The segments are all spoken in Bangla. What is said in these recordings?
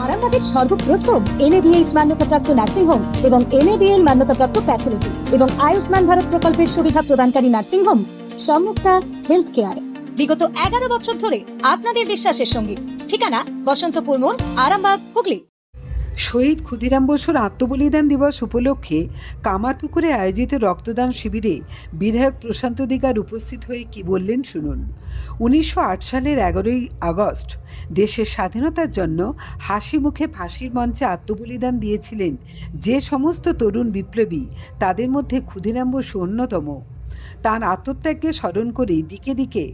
আরামবাগের সর্বপ্রথম NABH মান্যতাপ্রাপ্ত নার্সিং হোম এবং NABL মান্যতাপ্রাপ্ত প্যাথোলজি এবং আয়ুষ্মান ভারত প্রকল্পের সুবিধা প্রদানকারী নার্সিং হোম সম্মুক্তা হেলথ কেয়ার বিগত 11 বছর ধরে আপনাদের বিশ্বাসের সঙ্গী। ঠিকানা বসন্তপুর মোড়, আরামবাগ, হুগলি। শহীদ ক্ষুদিরাম বসুর আত্মবলিদান দিবস উপলক্ষে কামারপুকুরে আয়োজিত রক্তদান শিবিরে বিধায়ক প্রশান্ত দিগার উপস্থিত হয়ে কি বললেন শুনুন। 1908 সালের 11ই আগস্ট দেশের স্বাধীনতার জন্য হাসি মুখে ফাঁসির মঞ্চে আত্মবলিদান দিয়েছিলেন যে সমস্ত তরুণ বিপ্লবী, তাদের মধ্যে ক্ষুদিরাম বসু অন্যতম। তার আত্মত্যাগকে স্মরণ করে দিকে দিকে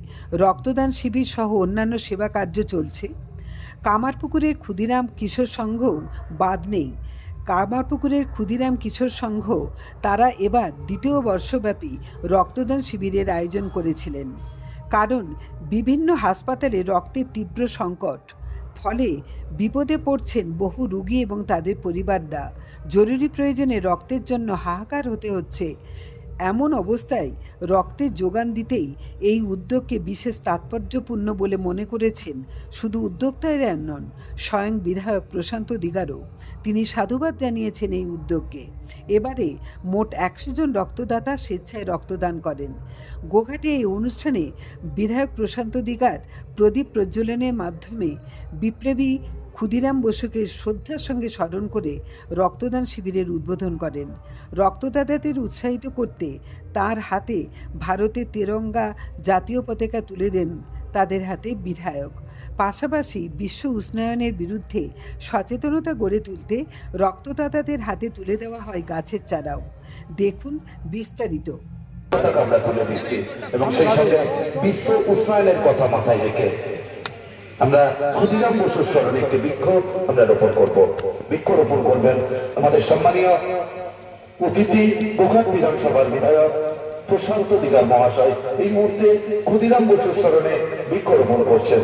রক্তদান শিবির সহ অন্যান্য সেবা কার্য চলছে। কামারপুকুরের ক্ষুদিরাম কিশোর সংঘ বাদ নেই। কামারপুকুরের ক্ষুদিরাম কিশোর সংঘ তারা এবার দ্বিতীয় বর্ষব্যাপী রক্তদান শিবিরের আয়োজন করেছিলেন। কারণ বিভিন্ন হাসপাতালে রক্তের তীব্র সংকট, ফলে বিপদে পড়ছেন বহু রোগী এবং তাদের পরিবাররা। জরুরি প্রয়োজনে রক্তের জন্য হাহাকার হতে হচ্ছে। এমন অবস্থায় রক্তের যোগান দিতেই এই উদ্যোগকে বিশেষ তাৎপর্যপূর্ণ বলে মনে করেছেন শুধু উদ্যোক্তারা নন, স্বয়ং বিধায়ক প্রশান্ত দিগারও। তিনি সাধুবাদ জানিয়েছেন এই উদ্যোগকে। এবারে মোট 100 জন রক্তদাতা স্বেচ্ছায় রক্তদান করেন। গোঘাটে এই অনুষ্ঠানে বিধায়ক প্রশান্ত দিগার প্রদীপ প্রজ্বলনের মাধ্যমে বিপ্লবী ক্ষুদিরাম বসুকে শ্রদ্ধার সঙ্গে স্মরণ করে রক্তদান শিবিরের উদ্বোধন করেন। রক্তদাতাদের উৎসাহিত করতে তার হাতে ভারতের তেরঙ্গা জাতীয় পতাকা তুলে দেন তাদের হাতে বিধায়ক। পাশাপাশি বিশ্ব উষ্ণায়নের বিরুদ্ধে সচেতনতা গড়ে তুলতে রক্তদাতাদের হাতে তুলে দেওয়া হয় গাছের চারাও। দেখুন বিস্তারিত। আমরা তুলে দিচ্ছি এবং সেই সঙ্গে বিশ্ব উষ্ণায়নের কথা মাথায় রেখে আমরা ক্ষুদিরাম বসুর স্মরণে একটি বৃক্ষ আমরা রোপণ করব। বৃক্ষরোপণ করবেন আমাদের সম্মানীয় অতিথি গোঘাট বিধানসভার বিধায়ক প্রশান্ত দিগার মহাশয়। এই মুহূর্তে ক্ষুদিরাম বসুর স্মরণে বৃক্ষরোপণ করছেন।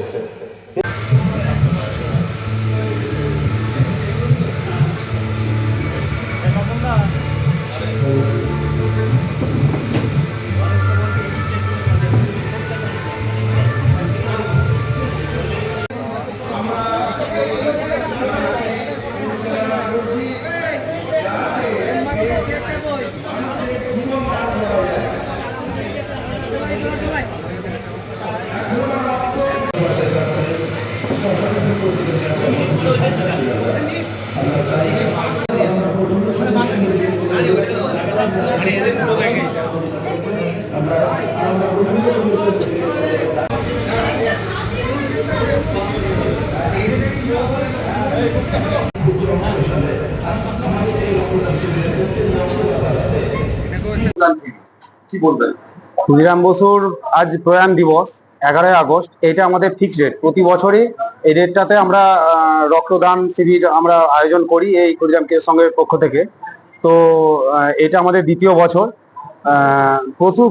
কি বলবেন? ক্ষুদিরাম বসুর আজ প্রয়াণ দিবস 11ই আগস্ট, এটা আমাদের ফিক্সড ডেট। প্রতি বছরই এই ডেটটাতে আমরা রক্তদান শিবির আমরা আয়োজন করি এই ক্ষুদিরাম কিশোর সংঘের পক্ষ থেকে। তো এটা আমাদের দ্বিতীয় বছর।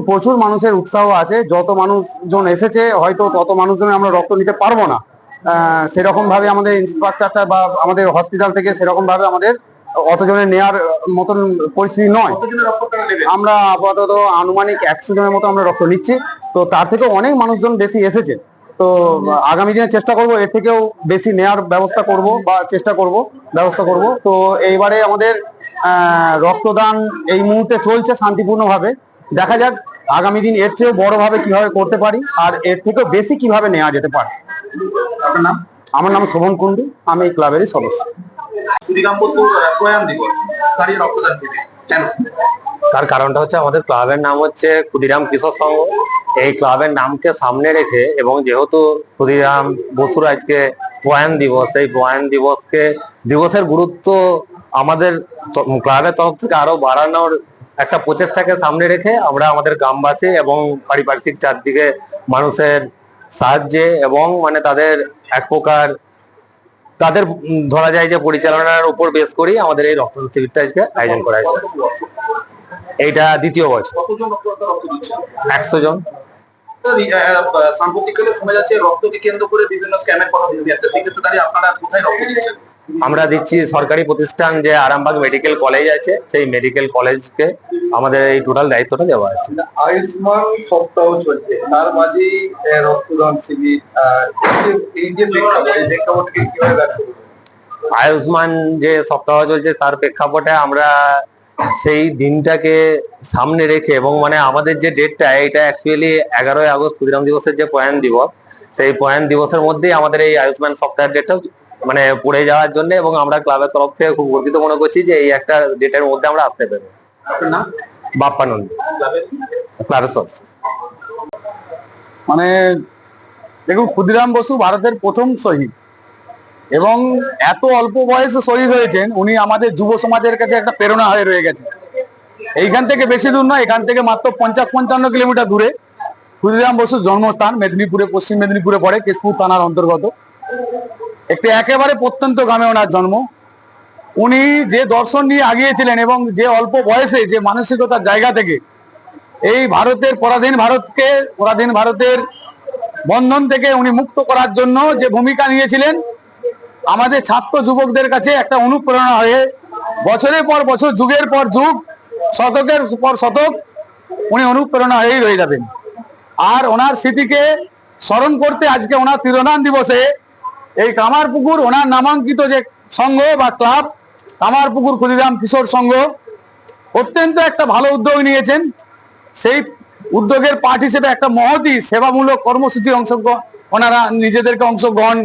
প্রচুর মানুষের উৎসাহ আছে। যত মানুষজন এসেছে হয়তো তত মানুষজনে আমরা রক্ত নিতে পারবো না, সেরকম ভাবে আমাদের ইনফ্রাস্ট্রাকচার বা আমাদের হসপিটাল থেকে সেরকম ভাবে আমাদের অতজনের নেয়ার মতন পরিস্থিতি নয়। আমরা আপাতত আনুমানিক 100 জনের মতো আমরা রক্ত নিচ্ছি। তো তার থেকেও অনেক মানুষজন বেশি এসেছে। তো আগামী দিনে চেষ্টা করব এর থেকেও বেশি নেয়ার ব্যবস্থা করব বা ব্যবস্থা করব। তো এইবারে আমাদের রক্তদান এই মুহূর্তে চলছে শান্তিপূর্ণভাবে। দেখা যাক আগামী দিন এর চেয়েও বড়ভাবে কিভাবে করতে পারি আর এর থেকেও বেশি কিভাবে নেওয়া যেতে পারে। আপনার নাম? আমার নাম শোভন কুণ্ডু, আমি এই ক্লাবেরই সদস্য। ক্ষুদিরাম বসুর প্রয়াণ দিবস, তারই রক্তদান শিবির কেন? তার কারণটা হচ্ছে আমাদের ক্লাবের নাম হচ্ছে ক্ষুদিরাম কিশোর সংঘ। এই ক্লাবের নামকে সামনে রেখে এবং যেহেতু ক্ষুদিরাম বসুর আজকে প্রয়াণ দিবস, এই প্রয়াণ দিবসের গুরুত্ব আমাদের ক্লাবের তরফ থেকে আরো বাড়ানোর একটা প্রচেষ্টাকে সামনে রেখে আমরা আমাদের গ্রামবাসী এবং পারিপার্শ্বিক চারদিকে মানুষের সাহায্যে এবং মানে তাদের এক প্রকার তাদের ধরা যায় যে পরিচালনার উপর বেশ করি আমাদের এই রক্তদান শিবিরটা আজকে আয়োজন করা হয়েছে। এইটা দ্বিতীয় বছর। 100 জন। সাম্প্রতিককালে শোনা যাচ্ছে রক্তকে কেন্দ্র করে বিভিন্ন স্ক্যামের কথা বলে যাচ্ছে। সেক্ষেত্রে দাঁড়িয়ে আপনারা কোথায় রক্ত দিচ্ছেন? আমরা দিচ্ছি সরকারি প্রতিষ্ঠান যে আরামবাগ মেডিকেল কলেজ আছে, সেই মেডিকেল কলেজকে আমাদের এই টোটাল দায়িত্বটা দেওয়া আছে। আয়ুষ্মান সপ্তাহ চলছে, তার মাঝেই রক্তদান শিবির, এই যে প্রেক্ষাপটকে কিভাবে ব্যবহার করবেন? আয়ুষ্মান যে সপ্তাহ চলছে তার প্রেক্ষাপটে আমরা সেই দিনটাকে সামনে রেখে এবং মানে আমাদের যে ডেটটা এটা অ্যাকচুয়ালি 11ই আগস্ট ক্ষুদিরাম দিবসের যে প্রয়াণ দিবস, সেই প্রয়াণ দিবসের মধ্যেই আমাদের এই আয়ুষ্মান সপ্তাহের ডেটটা মানে পড়ে যাওয়ার জন্য, এবং আমরা ক্লাবের তরফ থেকে খুব গর্বিত মনে করছি যে এই একটা ডেটের মধ্যে আমরা আসতে পারবো। আপনার নাম? বাপ্পানন্দ, ক্লাবের সদস্য। মানে দেখুন, ক্ষুদিরাম বসু ভারতের প্রথম শহীদ এবং এত অল্প বয়সে শহীদ হয়েছেন, উনি আমাদের যুব সমাজের কাছে একটা প্রেরণা হয়ে রয়ে গেছে। এইখান থেকে বেশি দূর নয়, এখান থেকে মাত্র 50-55 কিলোমিটার দূরে ক্ষুদিরাম বসুর জন্মস্থান মেদিনীপুরে, পশ্চিম মেদিনীপুরে পড়ে, কেশপুর থানার অন্তর্গত একটি একেবারে প্রত্যন্ত গ্রামে ওনার জন্ম। উনি যে দর্শন নিয়ে আগিয়েছিলেন এবং যে অল্প বয়সে যে মানসিকতার জায়গা থেকে এই ভারতের পরাধীন ভারতের বন্ধন থেকে উনি মুক্ত করার জন্য যে ভূমিকা নিয়েছিলেন, আমাদের ছাত্র যুবকদের কাছে একটা অনুপ্রেরণা হয়ে বছরের পর বছর, যুগের পর যুগ, শতকের পর শতক উনি অনুপ্রেরণা হয়েই রয়ে যাবেন। আর ওনার স্মৃতিকে স্মরণ করতে আজকে ওনার তিরোধান দিবসে এই কামারপুকুর ওনার নামাঙ্কিত যে সংঘ বা ক্লাব, কামারপুকুর ক্ষুদিরাম কিশোর সংঘ, অত্যন্ত একটা ভালো উদ্যোগ নিয়েছেন। সেই উদ্যোগের পার্ট হিসেবে একটা মহতী সেবামূলক কর্মসূচি ওনারা নিজেদেরকে অংশগ্রহণ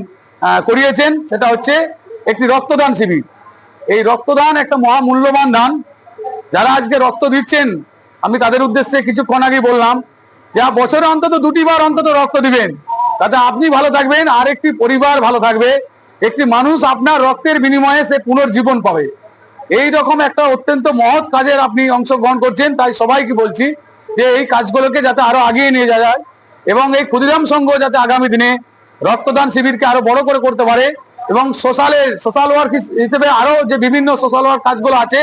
করিয়েছেন। সেটা হচ্ছে একটি রক্তদান শিবির। এই রক্তদান একটা মহামূল্যবান দান। যারা আজকে রক্ত দিচ্ছেন, আমি তাদের উদ্দেশ্যে কিছুক্ষণ আগে বললাম যে বছরে অন্তত 2টি বার অন্তত রক্ত দিবেন, তাতে আপনি ভালো থাকবেন, আর একটি পরিবার ভালো থাকবে, একটি মানুষ আপনার রক্তের বিনিময়ে সে পুনর্জীবন পাবে। এই রকম একটা অত্যন্ত মহৎ কাজের আপনি অংশগ্রহণ করছেন। তাই সবাইকে বলছি যে এই কাজগুলোকে যাতে আরো আগিয়ে নিয়ে যাওয়া যায় এবং এই ক্ষুদিরাম সংঘ যাতে আগামী দিনে রক্তদান শিবিরকে আরো বড় করে করতে পারে এবং সোশ্যাল ওয়ার্ক হিসেবে আরো যে বিভিন্ন সোশ্যাল ওয়ার্ক কাজগুলো আছে,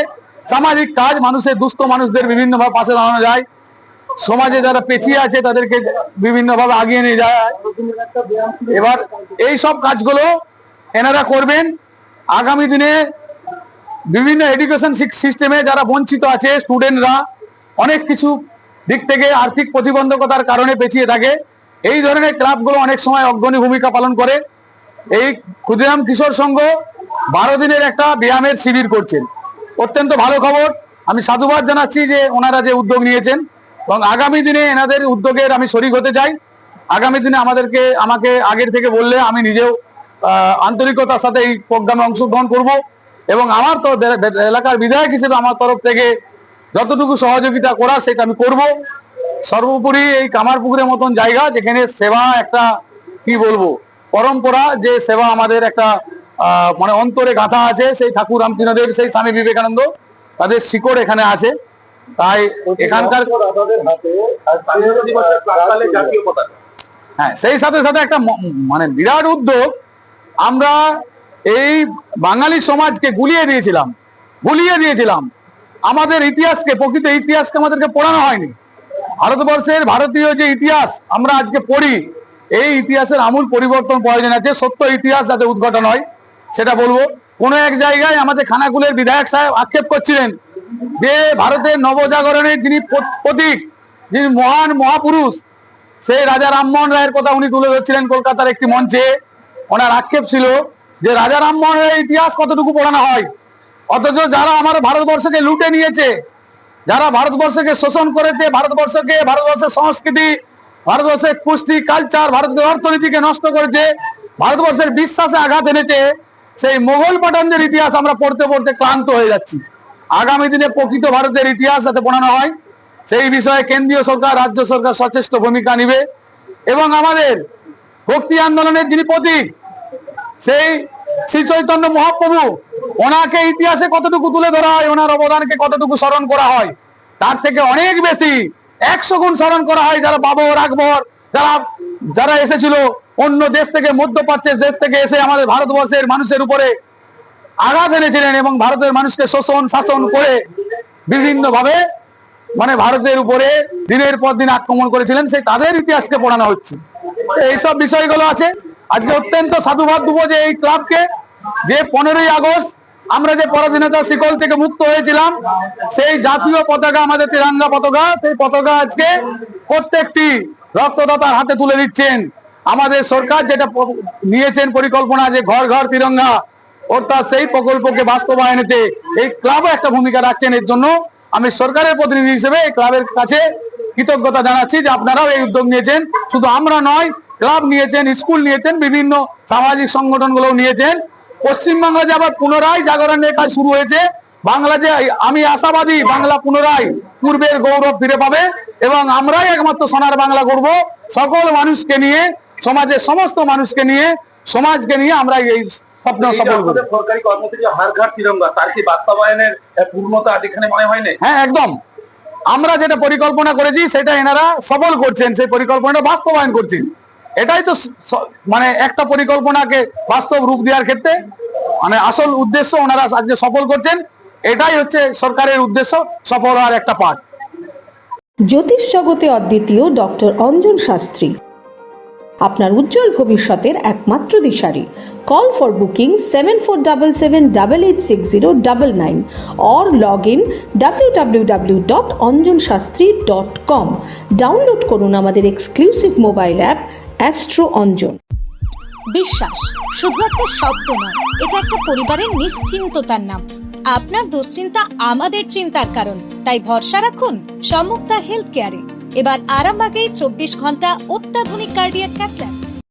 সামাজিক কাজ, মানুষের দুস্থ মানুষদের বিভিন্নভাবে পাশে দাঁড়ানো যায়, সমাজে যারা পেছিয়ে আছে তাদেরকে বিভিন্নভাবে আগিয়ে নিয়ে যায়। এবার এই সব কাজগুলো এনারা করবেন। আগামী দিনে বিভিন্ন এডুকেশন সিস্টেমে যারা বঞ্চিত আছে, স্টুডেন্টরা অনেক কিছু দিক থেকে আর্থিক প্রতিবন্ধকতার কারণে পেছিয়ে থাকে, এই ধরনের ক্লাবগুলো অনেক সময় অগ্রণী ভূমিকা পালন করে। এই ক্ষুদিরাম কিশোর সংঘ 12 দিনের একটা ব্যায়ামের শিবির করছেন, অত্যন্ত ভালো খবর। আমি সাধুবাদ জানাচ্ছি যে ওনারা যে উদ্যোগ নিয়েছেন এবং আগামী দিনে এনাদের উদ্যোগের আমি শরিক হতে চাই। আগামী দিনে আমাকে আগের থেকে বললে আমি নিজেও আন্তরিকতার সাথে এই প্রোগ্রামে অংশগ্রহণ করব এবং আমার তো এলাকার বিধায়ক হিসেবে আমার তরফ থেকে যতটুকু সহযোগিতা করার সেটা আমি করব। সর্বোপরি এই কামারপুকুরের মতন জায়গা যেখানে সেবা একটা কি বলবো পরম্পরা, যে সেবা আমাদের একটা মানে অন্তরে গাঁথা আছে, সেই ঠাকুর রামকৃষ্ণদেব, সেই স্বামী বিবেকানন্দ, তাদের শিকড় এখানে আছে। তাই এখানকার জাতীয় পতাকা, হ্যাঁ, সেই সাথে সাথে একটা মানে বিরাট উদ্যোগ। আমরা এই বাঙালি সমাজকে গুলিয়ে দিয়েছিলাম। আমাদের ইতিহাসকে, প্রকৃত ইতিহাসকে আমাদেরকে পড়ানো হয়নি। ভারতবর্ষের ভারতীয় যে ইতিহাস আমরা আজকে পড়ি, এই ইতিহাসের আমূল পরিবর্তন প্রয়োজন আছে। সত্য ইতিহাস যাতে উদ্ঘাটন হয় সেটা বলবো। কোনো এক জায়গায় আমাদের খানাকুলের বিধায়ক সাহেব আক্ষেপ করছিলেন যে ভারতের নবজাগরণের যিনি প্রতীক, যিনি মহান মহাপুরুষ, সেই রাজা রামমোহন রায়ের কথা উনি তুলে ধরছিলেন কলকাতার একটি মঞ্চে। ওনার আক্ষেপ ছিল যে রাজা রামমোহন রায়ের ইতিহাস কতটুকু পড়ানো হয়, অথচ যারা আমার ভারতবর্ষকে লুটে নিয়েছে, যারা ভারতবর্ষকে শোষণ করেছে, ভারতবর্ষের সংস্কৃতি, ভারতবর্ষের কুস্তি কালচার, ভারতের অর্থনীতিকে নষ্ট করেছে, ভারতবর্ষের বিশ্বাসে আঘাত এনেছে, সেই মোগল পাঠানদের ইতিহাস আমরা পড়তে পড়তে ক্লান্ত হয়ে যাচ্ছি। আগামী দিনে প্রকৃত ভারতের ইতিহাস যাতে পড়ানো হয় সেই বিষয়ে কেন্দ্রীয় সরকার, রাজ্য সরকার সচেষ্ট ভূমিকা নিবে এবং আমাদের ভক্তি আন্দোলনের যিনি প্রতীক, সেই শ্রী চৈতন্য মহাপ্রভু, ওনাকে ইতিহাসে কতটুকু তুলে ধরা হয়, ওনার অবদানকে কতটুকু স্মরণ করা হয়, তার থেকে অনেক বেশি 100 গুণ স্মরণ করা হয় যারা বাবর, আকবর, যারা এসেছিল অন্য দেশ থেকে, মধ্যপ্রাচ্যের দেশ থেকে এসে আমাদের ভারতবর্ষের মানুষের উপরে আঘাত এনেছিলেন এবং ভারতের মানুষকে শাসন করে বিভিন্ন ভাবে মানে ভারতের উপরে দিনের পর দিন আক্রমণ করেছিলেন, সেই তাদের ইতিহাসকে পড়ানো হচ্ছে। এইসব বিষয়গুলো আছে। আজকে অত্যন্ত সাধুবাদ দেবো যে এই ক্লাবকে, যে 15ই আগস্ট আমরা যে পরাধীনতার শিকল থেকে মুক্ত হয়েছিলাম, সেই জাতীয় পতাকা, আমাদের তিরঙ্গা পতাকা, সেই পতাকা আজকে প্রত্যেকটি রক্তদাতার হাতে তুলে দিচ্ছেন। আমাদের সরকার যেটা নিয়েছেন পরিকল্পনা, যে ঘর ঘর তিরঙ্গা, অর্থাৎ সেই প্রকল্পকে বাস্তবায়নেতে এই ক্লাবও একটা ভূমিকা রাখছেন। এর জন্য আমি সরকারের প্রতিনিধি হিসেবে এই ক্লাবের কাছে কৃতজ্ঞতা জানাচ্ছি যে আপনারাও এই উদ্যোগ নিয়েছেন। শুধু আমরা নয়, ক্লাব নিয়েছেন, স্কুল নিয়েছেন, বিভিন্ন সামাজিক সংগঠনগুলো নিয়েছেন। পশ্চিমবাংলা যে আবার পুনরায় জাগরণের কাজ শুরু হয়েছে, বাংলা যে আমি আশাবাদী বাংলা পুনরায় পূর্বের গৌরব ফিরে পাবে এবং আমরাই একমাত্র সোনার বাংলা করব। সকল মানুষকে নিয়ে, সমাজের সমস্ত মানুষকে নিয়ে, সমাজকে নিয়ে আমরা এই স্বপ্ন সফল করব। সরকারি কর্মসূচি হার ঘাট তিরঙ্গা, তার কি বাস্তবায়নের পূর্ণতা আজ এখানে মনে হয় না? হ্যাঁ, একদম। আমরা যেটা পরিকল্পনা করেছি সেটা এনারা সফল করছেন, সেই পরিকল্পনাটা বাস্তবায়ন করছেন। এটাই তো মানে একটা পরিকল্পনাকে বাস্তব রূপ দেওয়ার ক্ষেত্রে মানে আসল উদ্দেশ্য ওনারা আজকে সফল করছেন। এটাই হচ্ছে সরকারের উদ্দেশ্য, সফল হওয়ার একটা পার্ট। জ্যোতিষ জগতে অদ্বিতীয় ডক্টর অঞ্জন শাস্ত্রী, আপনার উজ্জ্বল ভবিষ্যতের একমাত্র দিশারি। Call for booking 7477886099 or log in www.anjanshastri.com। Download করুন আমাদের exclusive mobile app astro Anjan. বিশ্বাস শুধু একটা শব্দ নয়, এটা একটা পরিবারের নিশ্চিন্ততার নাম। আপনার দুশ্চিন্তা আমাদের চিন্তার কারণ, তাই ভরসা রাখুন সম্মুক্তা হেলথ কেয়ারে। এবার আরামবাগে 24 ঘন্টা অত্যাধুনিক কার্ডিয়াক ক্যাথল্যাব।